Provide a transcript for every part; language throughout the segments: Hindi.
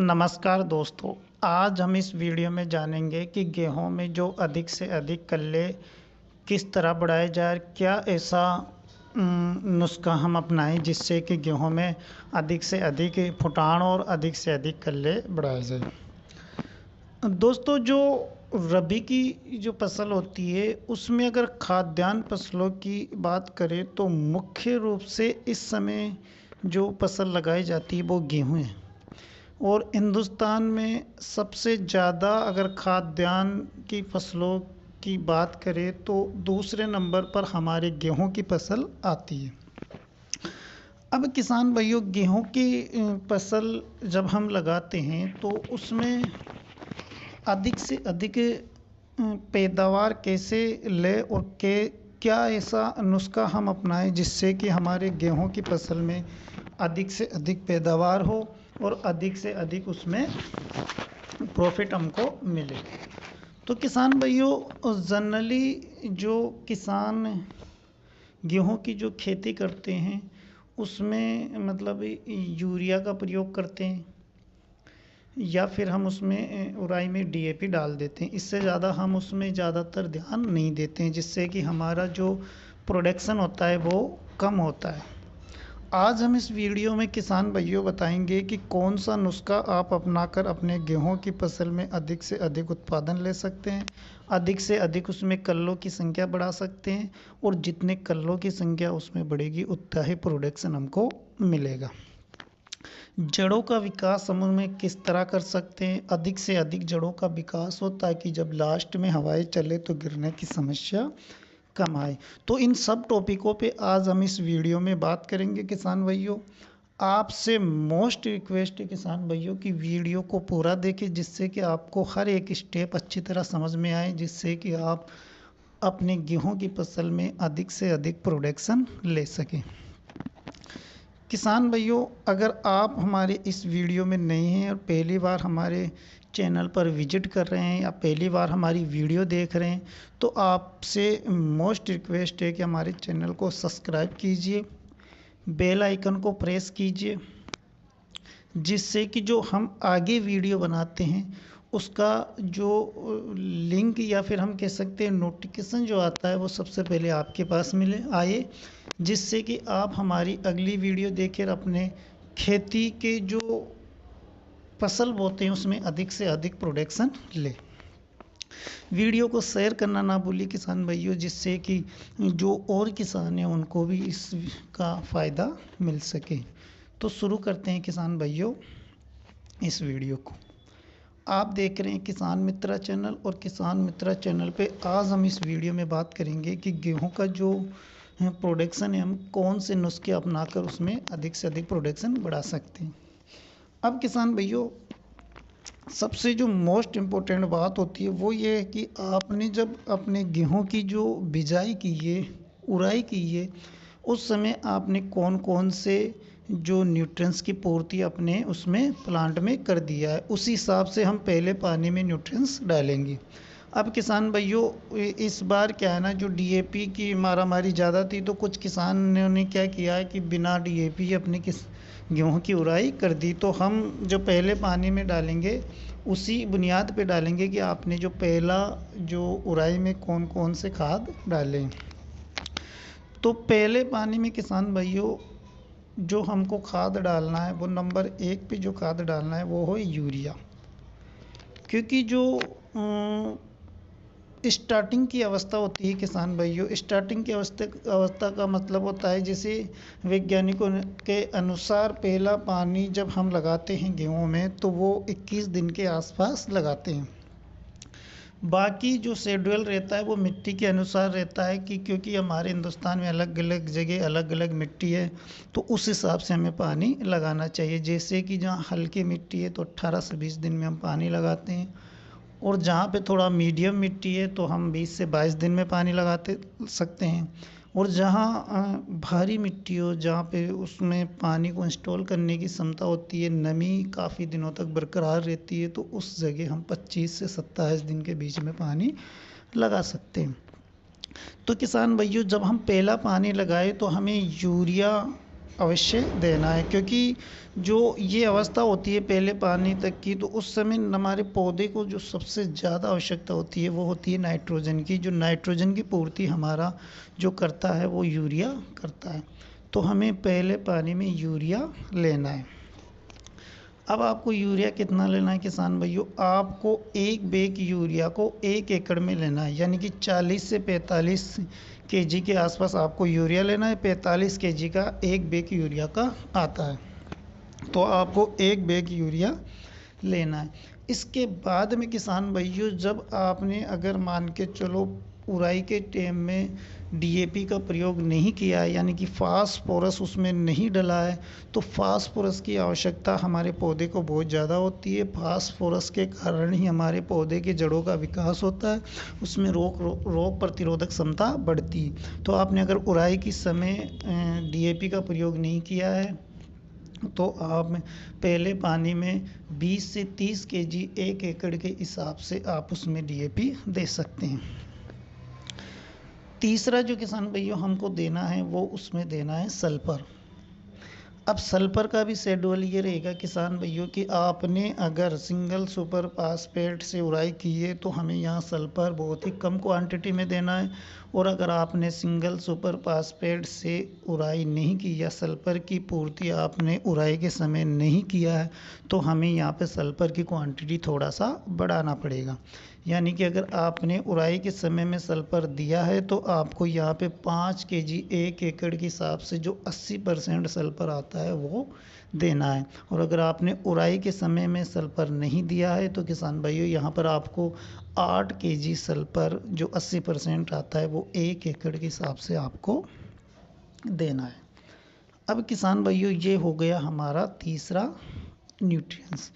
नमस्कार दोस्तों। आज हम इस वीडियो में जानेंगे कि गेहूं में जो अधिक से अधिक कल्ले किस तरह बढ़ाए जाए। क्या ऐसा नुस्खा हम अपनाएं जिससे कि गेहूं में अधिक से अधिक फुटान और अधिक से अधिक कल्ले बढ़ाए जाए। दोस्तों, जो रबी की जो फसल होती है उसमें अगर खाद्यान्न फसलों की बात करें तो मुख्य रूप से इस समय जो फसल लगाई जाती है वो गेहूं है। और हिंदुस्तान में सबसे ज़्यादा अगर खाद्यान्न की फसलों की बात करें तो दूसरे नंबर पर हमारे गेहूं की फसल आती है। अब किसान भाइयों, गेहूं की फसल जब हम लगाते हैं तो उसमें अधिक से अधिक पैदावार कैसे ले और क्या ऐसा नुस्खा हम अपनाएं जिससे कि हमारे गेहूं की फसल में अधिक से अधिक पैदावार हो और अधिक से अधिक उसमें प्रॉफिट हमको मिले। तो किसान भाइयों, जनरली जो किसान गेहूं की जो खेती करते हैं उसमें मतलब यूरिया का प्रयोग करते हैं या फिर हम उसमें उराई में डीएपी डाल देते हैं। इससे ज़्यादा हम उसमें ज़्यादातर ध्यान नहीं देते हैं, जिससे कि हमारा जो प्रोडक्शन होता है वो कम होता है। आज हम इस वीडियो में किसान भाइयों बताएंगे कि कौन सा नुस्खा आप अपनाकर अपने गेहूं की फसल में अधिक से अधिक उत्पादन ले सकते हैं, अधिक से अधिक उसमें कल्लों की संख्या बढ़ा सकते हैं और जितने कल्लों की संख्या उसमें बढ़ेगी उतना ही प्रोडक्शन हमको मिलेगा। जड़ों का विकास हम उनमें किस तरह कर सकते हैं, अधिक से अधिक जड़ों का विकास हो ताकि जब लास्ट में हवाएं चले तो गिरने की समस्या कम आए। तो इन सब टॉपिकों पे आज हम इस वीडियो में बात करेंगे किसान भाइयों। आपसे मोस्ट रिक्वेस्ट है किसान भाइयों की वीडियो को पूरा देखें, जिससे कि आपको हर एक स्टेप अच्छी तरह समझ में आए, जिससे कि आप अपने गेहूं की फसल में अधिक से अधिक प्रोडक्शन ले सकें। किसान भाइयों, अगर आप हमारे इस वीडियो में नए हैं और पहली बार हमारे चैनल पर विजिट कर रहे हैं या पहली बार हमारी वीडियो देख रहे हैं तो आपसे मोस्ट रिक्वेस्ट है कि हमारे चैनल को सब्सक्राइब कीजिए, बेल आइकन को प्रेस कीजिए, जिससे कि जो हम आगे वीडियो बनाते हैं उसका जो लिंक या फिर हम कह सकते हैं नोटिफिकेशन जो आता है वो सबसे पहले आपके पास मिले आए, जिससे कि आप हमारी अगली वीडियो देखकर अपने खेती के जो फसल बोते हैं उसमें अधिक से अधिक प्रोडक्शन ले। वीडियो को शेयर करना ना भूलिए किसान भाइयों, जिससे कि जो और किसान हैं उनको भी इसका फ़ायदा मिल सके। तो शुरू करते हैं किसान भाइयों इस वीडियो को। आप देख रहे हैं किसान मित्रा चैनल, और किसान मित्रा चैनल पे आज हम इस वीडियो में बात करेंगे कि गेहूं का जो प्रोडक्शन है हम कौन से नुस्खे अपनाकर उसमें अधिक से अधिक प्रोडक्शन बढ़ा सकते हैं। अब किसान भाइयों, सबसे जो मोस्ट इम्पोर्टेंट बात होती है वो ये है कि आपने जब अपने गेहूं की जो बिजाई की है, उराई की है, उस समय आपने कौन कौन से जो न्यूट्रिएंट्स की पूर्ति अपने उसमें प्लांट में कर दिया है, उसी हिसाब से हम पहले पानी में न्यूट्रिएंट्स डालेंगे। अब किसान भाइयों, इस बार क्या है ना, जो डीएपी की मारामारी ज़्यादा थी तो कुछ किसानों ने क्या किया है कि बिना डीएपी अपने गेहूं की उराई कर दी। तो हम जो पहले पानी में डालेंगे उसी बुनियाद पे डालेंगे कि आपने जो पहला जो उराई में कौन कौन से खाद डालें। तो पहले पानी में किसान भाइयों जो हमको खाद डालना है वो नंबर 1 पे जो खाद डालना है वो हो यूरिया, क्योंकि जो स्टार्टिंग की अवस्था होती है किसान भाइयों, स्टार्टिंग की अवस्था का मतलब होता है, जैसे वैज्ञानिकों के अनुसार पहला पानी जब हम लगाते हैं गेहूं में तो वो 21 दिन के आसपास लगाते हैं। बाकी जो शेड्यूल रहता है वो मिट्टी के अनुसार रहता है कि क्योंकि हमारे हिंदुस्तान में अलग अलग जगह अलग अलग मिट्टी है तो उस हिसाब से हमें पानी लगाना चाहिए। जैसे कि जहाँ हल्की मिट्टी है तो 18 से 20 दिन में हम पानी लगाते हैं, और जहाँ पे थोड़ा मीडियम मिट्टी है तो हम 20 से 22 दिन में पानी लगाते सकते हैं, और जहाँ भारी मिट्टी हो जहाँ पे उसमें पानी को इंस्टॉल करने की क्षमता होती है, नमी काफ़ी दिनों तक बरकरार रहती है, तो उस जगह हम 25 से 27 दिन के बीच में पानी लगा सकते हैं। तो किसान भाइयों, जब हम पहला पानी लगाए तो हमें यूरिया अवश्य देना है, क्योंकि जो ये अवस्था होती है पहले पानी तक की, तो उस समय हमारे पौधे को जो सबसे ज़्यादा आवश्यकता होती है वो होती है नाइट्रोजन की। जो नाइट्रोजन की पूर्ति हमारा जो करता है वो यूरिया करता है। तो हमें पहले पानी में यूरिया लेना है। अब आपको यूरिया कितना लेना है किसान भाइयों? आपको एक बैग यूरिया को 1 एकड़ में लेना है, यानी कि 40 से 45 केजी के आसपास आपको यूरिया लेना है। 45 केजी का एक बैग यूरिया का आता है, तो आपको एक बैग यूरिया लेना है। इसके बाद में किसान भाइयों, जब आपने अगर मान के चलो उराई के टाइम में डीएपी का प्रयोग नहीं किया है, यानी कि फास्फोरस उसमें नहीं डला है, तो फास्फोरस की आवश्यकता हमारे पौधे को बहुत ज़्यादा होती है। फास्फोरस के कारण ही हमारे पौधे के जड़ों का विकास होता है, उसमें रोग प्रतिरोधक क्षमता बढ़ती है। तो आपने अगर उराई की समय डीएपी का प्रयोग नहीं किया है, तो आप पहले पानी में 20 से 30 केजी 1 एकड़ के हिसाब से आप उसमें डीएपी दे सकते हैं। तीसरा जो किसान भाइयों हमको देना है वो उसमें देना है सल्फर। अब सल्फर का भी शेड्यूल ये रहेगा किसान भाइयों कि आपने अगर सिंगल सुपर फास्फेट से उराई की है तो हमें यहाँ सल्फर बहुत ही कम क्वांटिटी में देना है, और अगर आपने सिंगल सुपर फास्फेट से उराई नहीं की या सल्फर की पूर्ति आपने उराई के समय नहीं किया है, तो हमें यहाँ पे सल्फर की क्वांटिटी थोड़ा सा बढ़ाना पड़ेगा। यानी कि अगर आपने उराई के समय में सल्फर दिया है तो आपको यहाँ पे 5 केजी 1 एकड़ के हिसाब से जो 80% सल्फर आता है वो देना है। और अगर आपने उराई के समय में सल्फर नहीं दिया है तो किसान भाइयों यहाँ पर आपको 8 केजी सल्फर जो 80% आता है वो 1 एकड़ के हिसाब से आपको देना है। अब किसान भाइयों ये हो गया हमारा तीसरा न्यूट्रिएंट्स।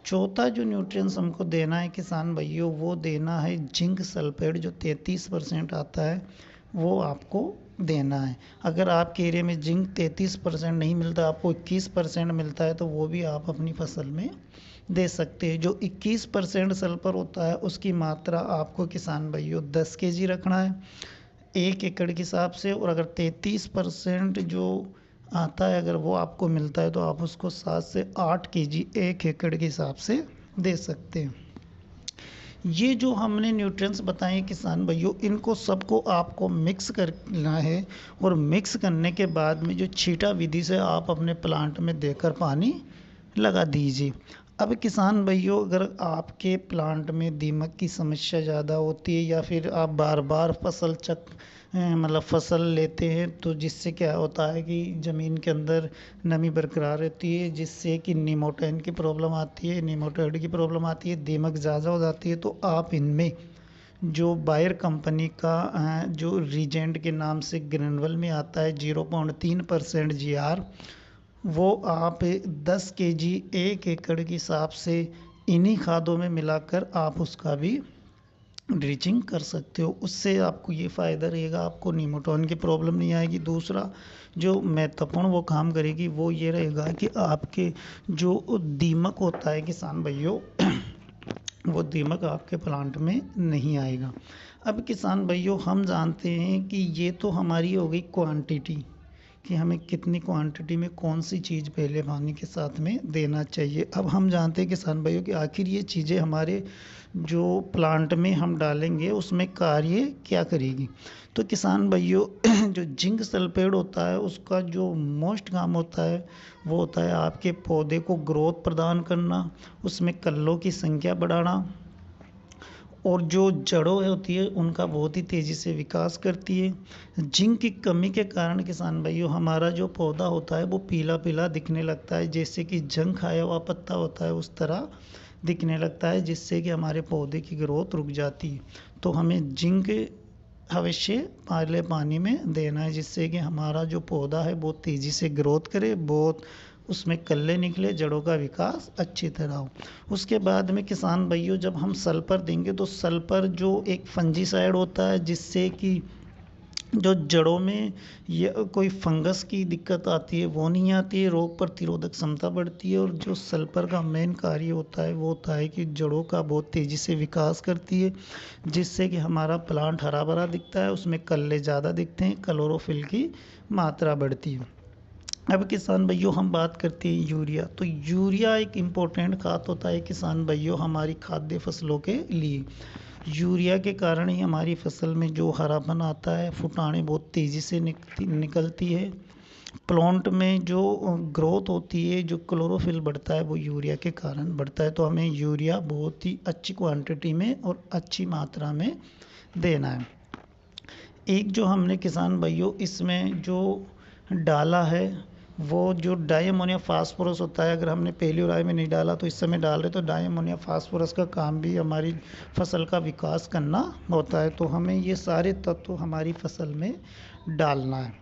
चौथा जो न्यूट्रिएंट्स हमको देना है किसान भाइयों वो देना है जिंक सल्फेट, जो 33% आता है वो आपको देना है। अगर आपके एरिया में जिंक 33% नहीं मिलता, आपको 21% मिलता है, तो वो भी आप अपनी फसल में दे सकते हैं। जो 21% सल्फर होता है उसकी मात्रा आपको किसान भाइयों 10 केजी रखना है 1 एकड़ के हिसाब से, और अगर 33% जो आता है अगर वो आपको मिलता है तो आप उसको 7 से 8 केजी 1 एकड़ के हिसाब से दे सकते हैं। ये जो हमने न्यूट्रिएंट्स बताए किसान भाइयों, इनको सबको आपको मिक्स करना है, और मिक्स करने के बाद में जो छींटा विधि से आप अपने प्लांट में देकर पानी लगा दीजिए। अब किसान भाइयों, अगर आपके प्लांट में दीमक की समस्या ज़्यादा होती है या फिर आप बार बार मतलब फसल लेते हैं, तो जिससे क्या होता है कि ज़मीन के अंदर नमी बरकरार रहती है, जिससे कि निमोटेन की प्रॉब्लम आती है, निमोटोइड की प्रॉब्लम आती है, दीमक ज़्यादा हो जाती है, तो आप इनमें जो बायर कंपनी का जो रीजेंट के नाम से ग्रेनुअल में आता है 0.3% GR, वो आप 10 केजी 1 एकड़ के हिसाब से इन्हीं खादों में मिलाकर आप उसका भी ड्रिचिंग कर सकते हो। उससे आपको ये फ़ायदा रहेगा, आपको निमोटोन की प्रॉब्लम नहीं आएगी। दूसरा जो महत्वपूर्ण वो काम करेगी वो ये रहेगा कि आपके जो दीमक होता है किसान भाइयों वो दीमक आपके प्लांट में नहीं आएगा। अब किसान भाइयों, हम जानते हैं कि ये तो हमारी हो गई क्वांटिटी कि हमें कितनी क्वांटिटी में कौन सी चीज़ पहले पानी के साथ में देना चाहिए। अब हम जानते हैं किसान भाइयों कि आखिर ये चीज़ें हमारे जो प्लांट में हम डालेंगे उसमें कार्य क्या करेगी। तो किसान भाइयों जो जिंक सल्फेट होता है उसका जो मोस्ट काम होता है वो होता है आपके पौधे को ग्रोथ प्रदान करना, उसमें कल्लों की संख्या बढ़ाना, और जो जड़ों होती है उनका बहुत ही तेज़ी से विकास करती है। जिंक की कमी के कारण किसान भाइयों हमारा जो पौधा होता है वो पीला पीला दिखने लगता है, जैसे कि जंग खाया हुआ पत्ता होता है उस तरह दिखने लगता है, जिससे कि हमारे पौधे की ग्रोथ रुक जाती है। तो हमें जिंक अवश्य पहले पानी में देना है, जिससे कि हमारा जो पौधा है बहुत तेज़ी से ग्रोथ करे, बहुत उसमें कल्ले निकले, जड़ों का विकास अच्छी तरह हो। उसके बाद में किसान भाइयों जब हम सल्फर देंगे तो सल्फर जो एक फंजीसाइड होता है, जिससे कि जो जड़ों में ये कोई फंगस की दिक्कत आती है वो नहीं आती है, रोग प्रतिरोधक क्षमता बढ़ती है। और जो सल्फर का मेन कार्य होता है वो होता है कि जड़ों का बहुत तेज़ी से विकास करती है, जिससे कि हमारा प्लांट हरा भरा दिखता है, उसमें कल्ले ज़्यादा दिखते हैं, क्लोरोफिल की मात्रा बढ़ती है। अब किसान भाइयों हम बात करते हैं यूरिया। तो यूरिया एक इम्पोर्टेंट खाद होता है किसान भाइयों हमारी खाद्य फसलों के लिए। यूरिया के कारण ही हमारी फसल में जो हरापन आता है, फुटाने बहुत तेज़ी से निकलती है, प्लांट में जो ग्रोथ होती है, जो क्लोरोफिल बढ़ता है वो यूरिया के कारण बढ़ता है। तो हमें यूरिया बहुत ही अच्छी क्वांटिटी में और अच्छी मात्रा में देना है। एक जो हमने किसान भाइयों इसमें जो डाला है वो जो डाई अमोनिया फास्फोरस होता है, अगर हमने पहली उड़ाई में नहीं डाला तो इस समय डाल रहे, तो डाई अमोनिया फास्फोरस का काम भी हमारी फसल का विकास करना होता है। तो हमें ये सारे तत्व हमारी फसल में डालना है।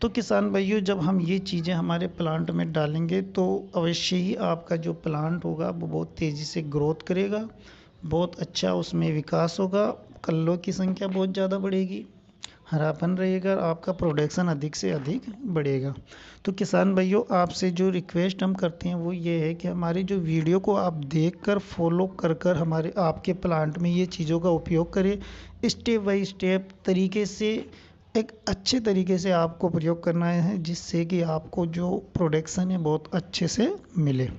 तो किसान भाइयों जब हम ये चीज़ें हमारे प्लांट में डालेंगे तो अवश्य ही आपका जो प्लांट होगा वो बहुत तेज़ी से ग्रोथ करेगा, बहुत अच्छा उसमें विकास होगा, कल्लों की संख्या बहुत ज़्यादा बढ़ेगी, हरापन रहेगा, आपका प्रोडक्शन अधिक से अधिक बढ़ेगा। तो किसान भाइयों आपसे जो रिक्वेस्ट हम करते हैं वो ये है कि हमारी जो वीडियो को आप देखकर फॉलो कर हमारे आपके प्लांट में ये चीज़ों का उपयोग करें। स्टेप बाय स्टेप तरीके से एक अच्छे तरीके से आपको प्रयोग करना है जिससे कि आपको जो प्रोडक्शन है बहुत अच्छे से मिले।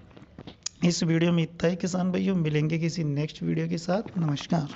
इस वीडियो में इतना ही किसान भाइयों, मिलेंगे किसी नेक्स्ट वीडियो के साथ। नमस्कार।